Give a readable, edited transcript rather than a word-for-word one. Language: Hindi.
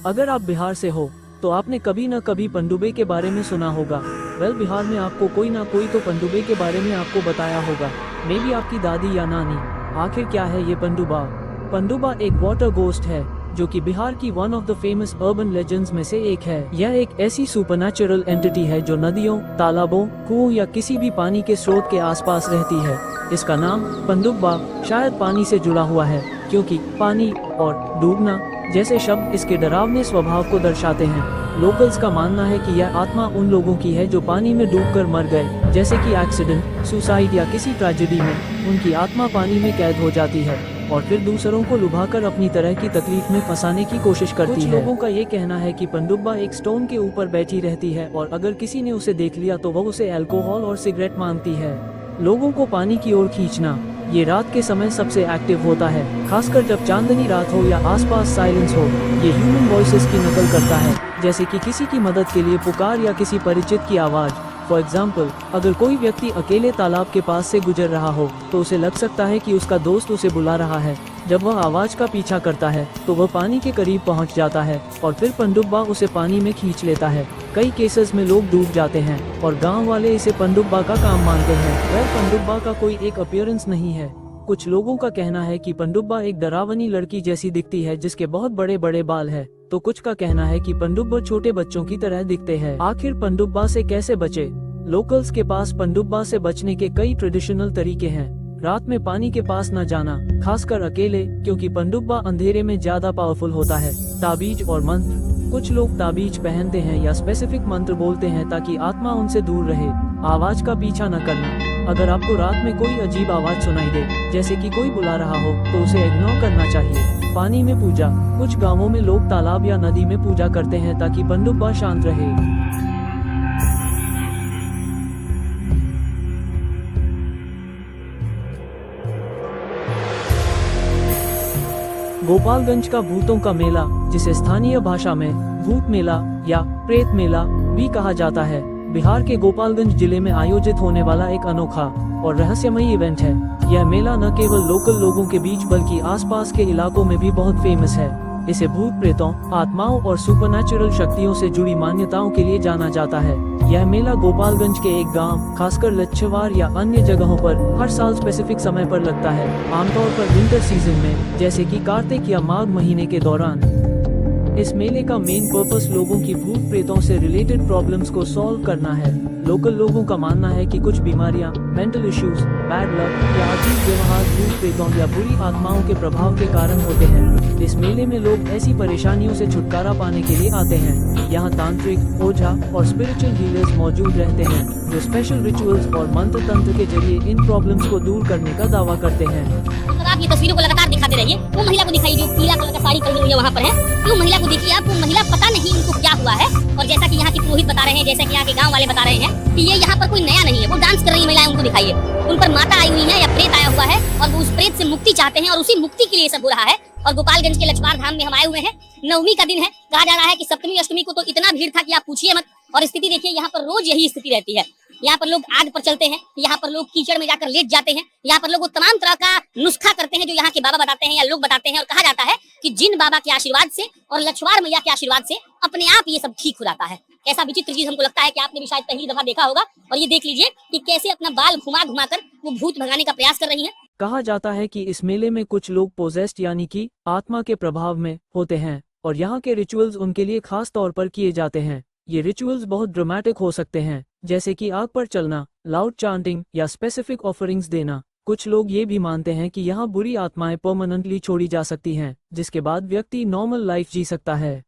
अगर आप बिहार से हो तो आपने कभी न कभी पनडुब्बी के बारे में सुना होगा। बिहार में आपको कोई ना कोई तो पनडुब्बी के बारे में आपको बताया होगा, मे बी आपकी दादी या नानी। आखिर क्या है ये पनडुब्बा? पनडुब्बा एक वाटर गोस्ट है जो कि बिहार की one of the famous urban legends में से एक है। यह एक ऐसी सुपरनैचुरल एंटिटी है जो नदियों, तालाबों, कुओं या किसी भी पानी के स्रोत के आसपास रहती है। इसका नाम पनडुब्बा शायद पानी से जुड़ा हुआ है, क्योंकि पानी और डूबना जैसे शब्द इसके डरावने स्वभाव को दर्शाते हैं। लोकल्स का मानना है कि यह आत्मा उन लोगों की है जो पानी में डूबकर मर गए, जैसे कि एक्सीडेंट, सुसाइड या किसी ट्रेजेडी में। उनकी आत्मा पानी में कैद हो जाती है और फिर दूसरों को लुभाकर अपनी तरह की तकलीफ में फंसाने की कोशिश करती है। कुछ लोगों का ये कहना है कि पनडुब्बा एक स्टोन के ऊपर बैठी रहती है और अगर किसी ने उसे देख लिया तो वह उसे अल्कोहल और सिगरेट मांगती है। लोगों को पानी की ओर खींचना ये रात के समय सबसे एक्टिव होता है, खासकर जब चांदनी रात हो या आसपास साइलेंस हो। ये ह्यूमन वॉइसेस की नकल करता है, जैसे कि किसी की मदद के लिए पुकार या किसी परिचित की आवाज। फॉर एग्जाम्पल, अगर कोई व्यक्ति अकेले तालाब के पास से गुजर रहा हो तो उसे लग सकता है कि उसका दोस्त उसे बुला रहा है। जब वह आवाज का पीछा करता है तो वह पानी के करीब पहुंच जाता है और फिर पनडुब्बा उसे पानी में खींच लेता है। कई केसेस में लोग डूब जाते हैं और गांव वाले इसे पनडुब्बा का काम मानते हैं। वह पनडुब्बा का कोई एक अपीयरेंस नहीं है। कुछ लोगों का कहना है कि पनडुब्बा एक डरावनी लड़की जैसी दिखती है जिसके बहुत बड़े बड़े बाल है, तो कुछ का कहना है कि पनडुब्बा छोटे बच्चों की तरह दिखते हैं। आखिर पनडुब्बा से कैसे बचे? लोकल्स के पास पनडुब्बा से बचने के कई ट्रेडिशनल तरीके हैं। रात में पानी के पास न जाना, खासकर अकेले, क्योंकि पनडुब्बा अंधेरे में ज्यादा पावरफुल होता है। ताबीज और मंत्र, कुछ लोग ताबीज पहनते हैं या स्पेसिफिक मंत्र बोलते हैं ताकि आत्मा उनसे दूर रहे। आवाज का पीछा न करना, अगर आपको रात में कोई अजीब आवाज सुनाई दे, जैसे कि कोई बुला रहा हो, तो उसे इग्नोर करना चाहिए। पानी में पूजा, कुछ गांवों में लोग तालाब या नदी में पूजा करते हैं ताकि पनडुब्बा शांत रहे। गोपालगंज का भूतों का मेला, जिसे स्थानीय भाषा में भूत मेला या प्रेत मेला भी कहा जाता है, बिहार के गोपालगंज जिले में आयोजित होने वाला एक अनोखा और रहस्यमयी इवेंट है। यह मेला न केवल लोकल लोगों के बीच बल्कि आसपास के इलाकों में भी बहुत फेमस है। इसे भूत प्रेतों, आत्माओं और सुपरनैचुरल शक्तियों से जुड़ी मान्यताओं के लिए जाना जाता है। यह मेला गोपालगंज के एक गांव, खासकर लच्छवार या अन्य जगहों पर हर साल स्पेसिफिक समय पर लगता है, आमतौर पर विंटर सीजन में, जैसे कि कार्तिक या माघ महीने के दौरान। इस मेले का मेन पर्पस लोगों की भूत प्रेतों से रिलेटेड प्रॉब्लम्स को सॉल्व करना है। लोकल लोगों का मानना है कि कुछ बीमारियां, मेंटल इश्यूज, बैड लक या अजीब व्यवहार भूत प्रेतों या बुरी आत्माओं के प्रभाव के कारण होते हैं। इस मेले में लोग ऐसी परेशानियों से छुटकारा पाने के लिए आते हैं। यहाँ तांत्रिक, ओझा और स्पिरिचुअल हीलर्स मौजूद रहते हैं, जो स्पेशल रिचुअल्स और मंत्र तंत्र के जरिए इन प्रॉब्लम्स को दूर करने का दावा करते हैं। आप ये तस्वीरों को लगातार दिखाते रहिए। वो महिला को दिखाइए जो पीला कलर का साड़ी पहनी हुई है वहाँ पर है। वो महिला को देखिए आप, वो महिला पता नहीं उनको क्या हुआ है। और जैसा कि यहाँ के पुरोहित बता रहे हैं, जैसा कि यहाँ के गांव वाले बता रहे हैं कि ये यहाँ पर कोई नया नहीं है। वो डांस कर रही महिलाएं, उनको दिखाइए। उन पर माता आई हुई है या प्रेत आया हुआ है और वो उस प्रेत से मुक्ति चाहते हैं और उसी मुक्ति के लिए सब हो रहा है। और गोपालगंज के लछवार धाम में हम आए हुए हैं। नवमी का दिन है। कहा जा रहा है कि सप्तमी अष्टमी को तो इतना भीड़ था कि आप पूछिए मत। और स्थिति देखिए, यहाँ पर रोज यही स्थिति रहती है। यहाँ पर लोग आग पर चलते हैं, यहाँ पर लोग कीचड़ में जाकर लेट जाते हैं, यहाँ पर लोग तमाम तरह का नुस्खा करते हैं जो यहाँ के बाबा बताते हैं या लोग बताते हैं। और कहा जाता है कि जिन बाबा के आशीर्वाद से और लछवार मैया के आशीर्वाद से अपने आप ये सब ठीक हो जाता है। ऐसा विचित्र चीज हमको लगता है कि आपने भी शायद पहली दफा देखा होगा। और ये देख लीजिए कि कैसे अपना बाल घुमा घुमा कर वो भूत भगाने का प्रयास कर रही है। कहा जाता है कि इस मेले में कुछ लोग पोजेस्ड यानी कि आत्मा के प्रभाव में होते हैं और यहाँ के रिचुअल्स उनके लिए खास तौर पर किए जाते हैं। ये रिचुअल्स बहुत ड्रामेटिक हो सकते हैं, जैसे कि आग पर चलना, लाउड चांटिंग या स्पेसिफिक ऑफरिंग्स देना। कुछ लोग ये भी मानते हैं कि यहाँ बुरी आत्माएं परमानेंटली छोड़ी जा सकती हैं, जिसके बाद व्यक्ति नॉर्मल लाइफ जी सकता है।